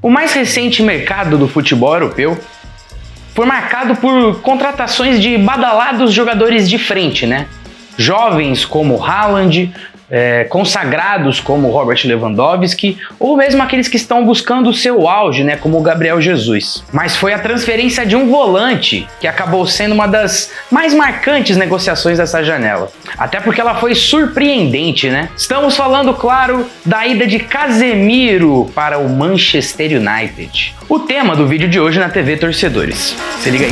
O mais recente mercado do futebol europeu foi marcado por contratações de badalados jogadores de frente, né? Jovens como Haaland, consagrados como Robert Lewandowski, ou mesmo aqueles que estão buscando o seu auge, né, como o Gabriel Jesus. Mas foi a transferência de um volante que acabou sendo uma das mais marcantes negociações dessa janela. Até porque ela foi surpreendente, né? Estamos falando, claro, da ida de Casemiro para o Manchester United. O tema do vídeo de hoje na TV Torcedores. Se liga aí.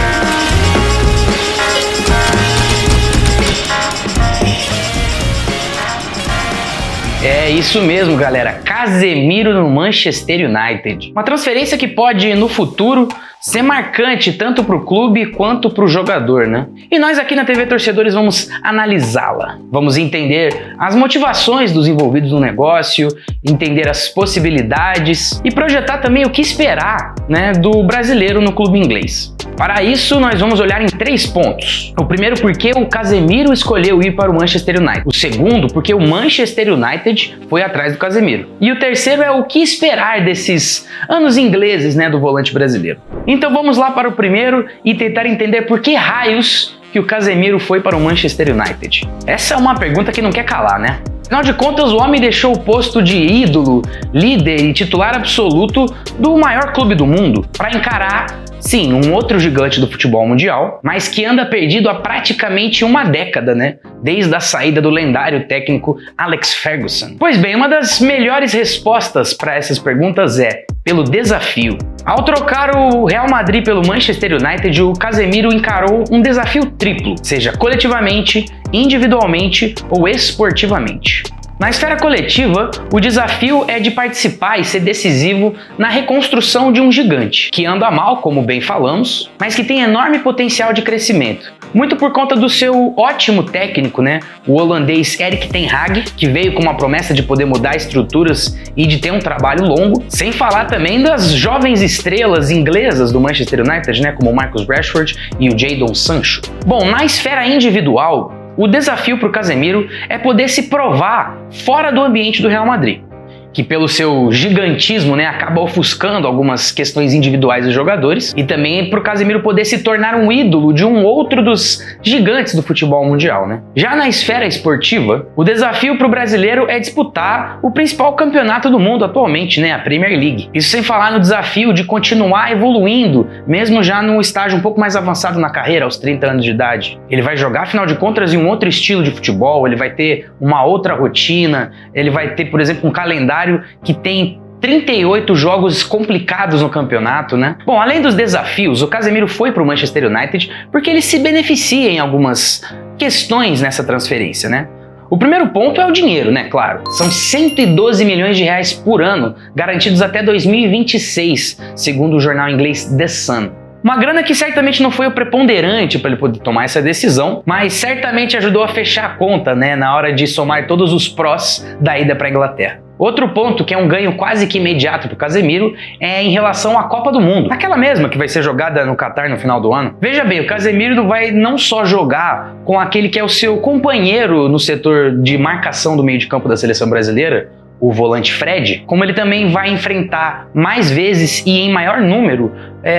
É isso mesmo, galera. Casemiro no Manchester United. Uma transferência que pode, no futuro, ser marcante tanto para o clube quanto para o jogador, né? E nós aqui na TV Torcedores vamos analisá-la. Vamos entender as motivações dos envolvidos no negócio, entender as possibilidades e projetar também o que esperar, né, do brasileiro no clube inglês. Para isso, nós vamos olhar em 3 pontos. O primeiro, porque o Casemiro escolheu ir para o Manchester United. O segundo, porque o Manchester United foi atrás do Casemiro. E o terceiro é o que esperar desses anos ingleses, né, do volante brasileiro. Então vamos lá para o primeiro e tentar entender por que raios que o Casemiro foi para o Manchester United. Essa é uma pergunta que não quer calar, né? Afinal de contas, o homem deixou o posto de ídolo, líder e titular absoluto do maior clube do mundo para encarar, sim, um outro gigante do futebol mundial, mas que anda perdido há praticamente uma década, né? Desde a saída do lendário técnico Alex Ferguson. Pois bem, uma das melhores respostas para essas perguntas é pelo desafio. Ao trocar o Real Madrid pelo Manchester United, o Casemiro encarou um desafio triplo, seja coletivamente, individualmente ou esportivamente. Na esfera coletiva, o desafio é de participar e ser decisivo na reconstrução de um gigante, que anda mal, como bem falamos, mas que tem enorme potencial de crescimento. Muito por conta do seu ótimo técnico, né? O holandês Erik ten Hag, que veio com uma promessa de poder mudar estruturas e de ter um trabalho longo, sem falar também das jovens estrelas inglesas do Manchester United, né? Como o Marcus Rashford e o Jadon Sancho. Bom, na esfera individual, o desafio para o Casemiro é poder se provar fora do ambiente do Real Madrid, que pelo seu gigantismo, né, acaba ofuscando algumas questões individuais dos jogadores, e também para o Casemiro poder se tornar um ídolo de um outro dos gigantes do futebol mundial, né? Já na esfera esportiva, o desafio para o brasileiro é disputar o principal campeonato do mundo atualmente, né, a Premier League. Isso sem falar no desafio de continuar evoluindo, mesmo já num estágio um pouco mais avançado na carreira, aos 30 anos de idade. Ele vai jogar, afinal de contas, em um outro estilo de futebol, ele vai ter uma outra rotina, ele vai ter, por exemplo, um calendário que tem 38 jogos complicados no campeonato, né? Bom, além dos desafios, o Casemiro foi para o Manchester United porque ele se beneficia em algumas questões nessa transferência, né? O primeiro ponto é o dinheiro, né? Claro. São 112 milhões de reais por ano, garantidos até 2026, segundo o jornal inglês The Sun. Uma grana que certamente não foi o preponderante para ele poder tomar essa decisão, mas certamente ajudou a fechar a conta, né, na hora de somar todos os prós da ida para a Inglaterra. Outro ponto que é um ganho quase que imediato para o Casemiro é em relação à Copa do Mundo, aquela mesma que vai ser jogada no Catar no final do ano. Veja bem, o Casemiro vai não só jogar com aquele que é o seu companheiro no setor de marcação do meio de campo da seleção brasileira, o volante Fred, como ele também vai enfrentar mais vezes e em maior número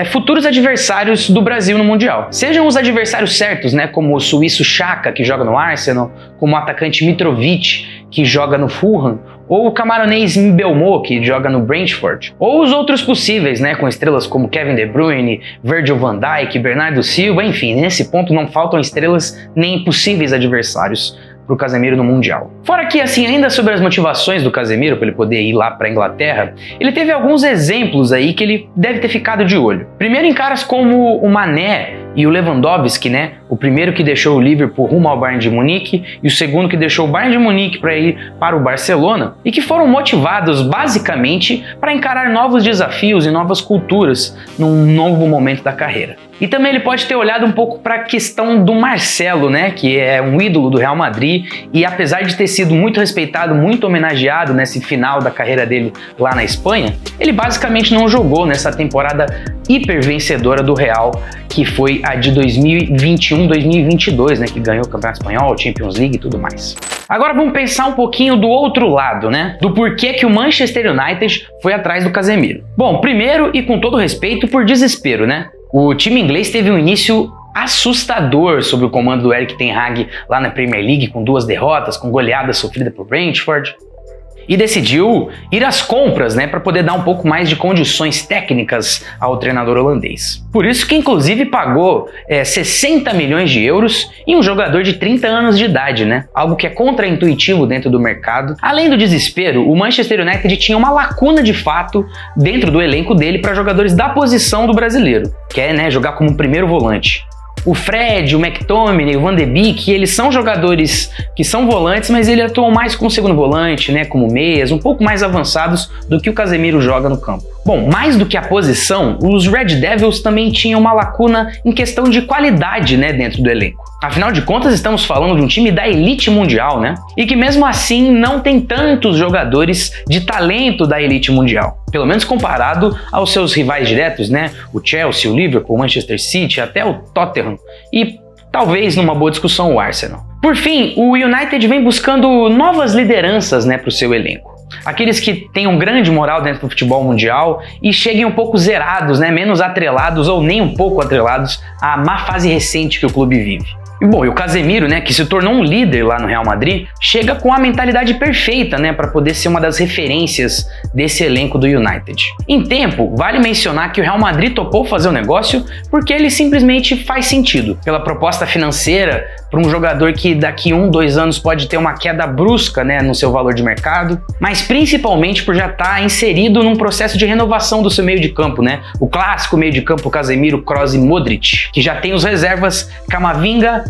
futuros adversários do Brasil no Mundial. Sejam os adversários certos, né, como o suíço Xhaka, que joga no Arsenal, como o atacante Mitrovic, que joga no Fulham, ou o camaronês Mbeumo, que joga no Brentford, ou os outros possíveis, né, com estrelas como Kevin De Bruyne, Virgil van Dijk, Bernardo Silva, enfim, nesse ponto não faltam estrelas nem possíveis adversários para o Casemiro no Mundial. Fora que, assim, ainda sobre as motivações do Casemiro para ele poder ir lá para a Inglaterra, ele teve alguns exemplos aí que ele deve ter ficado de olho. Primeiro em caras como o Mané e o Lewandowski, né? O primeiro que deixou o Liverpool rumo ao Bayern de Munique e o segundo que deixou o Bayern de Munique para ir para o Barcelona, e que foram motivados basicamente para encarar novos desafios e novas culturas num novo momento da carreira. E também ele pode ter olhado um pouco para a questão do Marcelo, né, que é um ídolo do Real Madrid e apesar de ter sido muito respeitado, muito homenageado nesse final da carreira dele lá na Espanha, ele basicamente não jogou nessa temporada hiper vencedora do Real, que foi a de 2021-2022, né, que ganhou o Campeonato Espanhol, Champions League e tudo mais. Agora vamos pensar um pouquinho do outro lado, né? Do porquê que o Manchester United foi atrás do Casemiro. Bom, primeiro e com todo respeito, por desespero, né? O time inglês teve um início assustador sob o comando do Erik ten Hag lá na Premier League, com 2 derrotas, com goleada sofrida por Brentford. E decidiu ir às compras, né, para poder dar um pouco mais de condições técnicas ao treinador holandês. Por isso que inclusive pagou 60 milhões de euros em um jogador de 30 anos de idade, né? Algo que é contraintuitivo dentro do mercado. Além do desespero, o Manchester United tinha uma lacuna de fato dentro do elenco dele para jogadores da posição do brasileiro, que é, né, jogar como primeiro volante. O Fred, o McTominay, o Van de Beek, eles são jogadores que são volantes, mas eles atuam mais como segundo volante, né, como meias, um pouco mais avançados do que o Casemiro joga no campo. Bom, mais do que a posição, os Red Devils também tinham uma lacuna em questão de qualidade, né, dentro do elenco. Afinal de contas, estamos falando de um time da elite mundial, né? E que mesmo assim não tem tantos jogadores de talento da elite mundial. Pelo menos comparado aos seus rivais diretos, né? O Chelsea, o Liverpool, o Manchester City, até o Tottenham e talvez numa boa discussão o Arsenal. Por fim, o United vem buscando novas lideranças, né, para o seu elenco. Aqueles que tenham grande moral dentro do futebol mundial e cheguem um pouco zerados, né, menos atrelados ou nem um pouco atrelados à má fase recente que o clube vive. E bom, e o Casemiro, né, que se tornou um líder lá no Real Madrid, chega com a mentalidade perfeita, né, para poder ser uma das referências desse elenco do United. Em tempo, vale mencionar que o Real Madrid topou fazer o negócio porque ele simplesmente faz sentido. Pela proposta financeira, para um jogador que daqui 1-2 anos pode ter uma queda brusca, né, no seu valor de mercado, mas principalmente por já estar inserido num processo de renovação do seu meio de campo, né? O clássico meio de campo Casemiro, Kroos e Modric, que já tem os reservas Camavinga,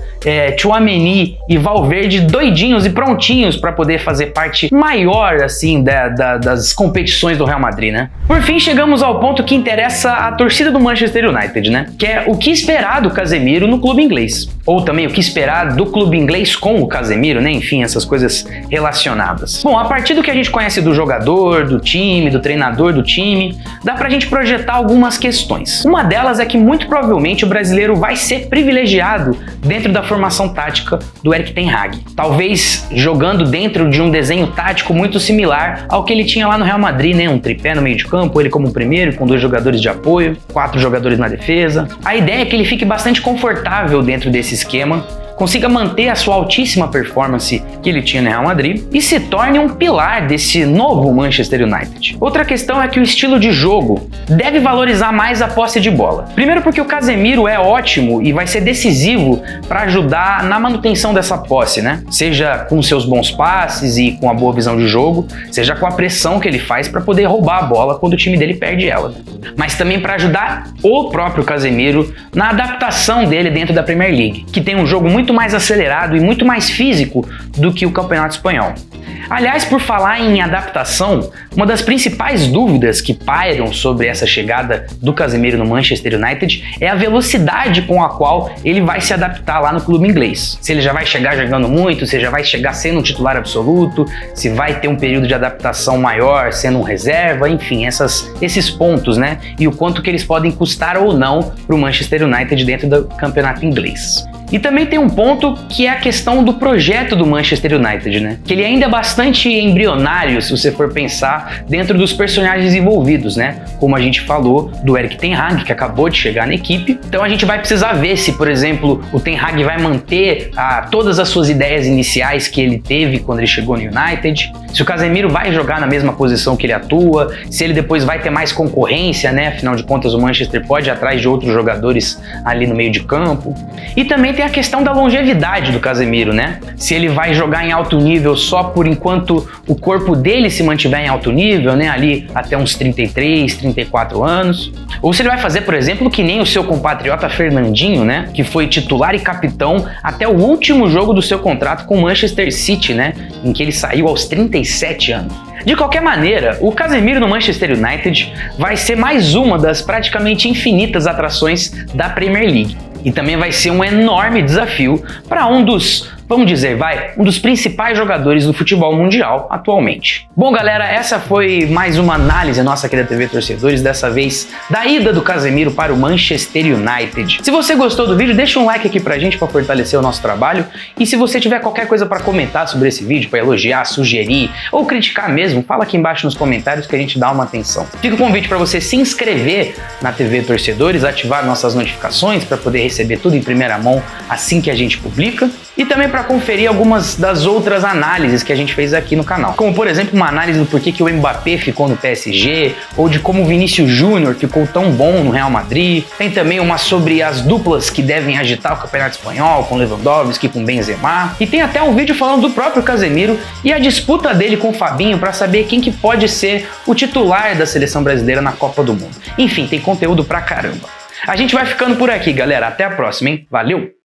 Tchouaméni e Valverde doidinhos e prontinhos para poder fazer parte maior assim das competições do Real Madrid, né? Por fim, chegamos ao ponto que interessa a torcida do Manchester United, né? Que é o que esperar do Casemiro no clube inglês. Ou também o que esperar do clube inglês com o Casemiro, né? Enfim, essas coisas relacionadas. Bom, a partir do que a gente conhece do jogador, do time, do treinador do time, dá pra gente projetar algumas questões. Uma delas é que muito provavelmente o brasileiro vai ser privilegiado dentro da formação tática do Erik ten Hag. Talvez jogando dentro de um desenho tático muito similar ao que ele tinha lá no Real Madrid, né? Um tripé no meio de campo, ele como primeiro, com 2 jogadores de apoio, 4 jogadores na defesa. A ideia é que ele fique bastante confortável dentro desse esquema, consiga manter a sua altíssima performance que ele tinha no Real Madrid e se torne um pilar desse novo Manchester United. Outra questão é que o estilo de jogo deve valorizar mais a posse de bola. Primeiro porque o Casemiro é ótimo e vai ser decisivo para ajudar na manutenção dessa posse, né? Seja com seus bons passes e com a boa visão de jogo, seja com a pressão que ele faz para poder roubar a bola quando o time dele perde ela. Mas também para ajudar o próprio Casemiro na adaptação dele dentro da Premier League, que tem um jogo muito mais acelerado e muito mais físico do que o Campeonato Espanhol. Aliás, por falar em adaptação, uma das principais dúvidas que pairam sobre essa chegada do Casemiro no Manchester United é a velocidade com a qual ele vai se adaptar lá no clube inglês. Se ele já vai chegar jogando muito, se já vai chegar sendo um titular absoluto, se vai ter um período de adaptação maior sendo um reserva, enfim, esses pontos, né? E o quanto que eles podem custar ou não para o Manchester United dentro do campeonato inglês. E também tem um ponto que é a questão do projeto do Manchester United, né? Que ele ainda é bastante embrionário, se você for pensar, dentro dos personagens envolvidos, né? Como a gente falou do Erik ten Hag, que acabou de chegar na equipe. Então a gente vai precisar ver se, por exemplo, o Ten Hag vai manter todas as suas ideias iniciais que ele teve quando ele chegou no United. Se o Casemiro vai jogar na mesma posição que ele atua, se ele depois vai ter mais concorrência, né? Afinal de contas, o Manchester pode ir atrás de outros jogadores ali no meio de campo. E também tem a questão da longevidade do Casemiro, né? Se ele vai jogar em alto nível só por enquanto o corpo dele se mantiver em alto nível, né? Ali até uns 33, 34 anos. Ou se ele vai fazer, por exemplo, que nem o seu compatriota Fernandinho, né? Que foi titular e capitão até o último jogo do seu contrato com o Manchester City, né? Em que ele saiu aos 37 anos. De qualquer maneira, o Casemiro no Manchester United vai ser mais uma das praticamente infinitas atrações da Premier League. E também vai ser um enorme desafio para um dos vamos dizer, um dos principais jogadores do futebol mundial atualmente. Bom, galera, essa foi mais uma análise nossa aqui da TV Torcedores, dessa vez da ida do Casemiro para o Manchester United. Se você gostou do vídeo, deixa um like aqui pra gente para fortalecer o nosso trabalho, e se você tiver qualquer coisa para comentar sobre esse vídeo, para elogiar, sugerir ou criticar mesmo, fala aqui embaixo nos comentários que a gente dá uma atenção. Fica o convite para você se inscrever na TV Torcedores, ativar nossas notificações para poder receber tudo em primeira mão assim que a gente publica, e também para conferir algumas das outras análises que a gente fez aqui no canal, como por exemplo uma análise do porquê que o Mbappé ficou no PSG, ou de como o Vinícius Júnior ficou tão bom no Real Madrid. Tem também uma sobre as duplas que devem agitar o Campeonato Espanhol, com Lewandowski, com Benzema, e tem até um vídeo falando do próprio Casemiro e a disputa dele com o Fabinho para saber quem que pode ser o titular da seleção brasileira na Copa do Mundo. Enfim, tem conteúdo pra caramba. A gente vai ficando por aqui, galera. Até a próxima, hein? Valeu!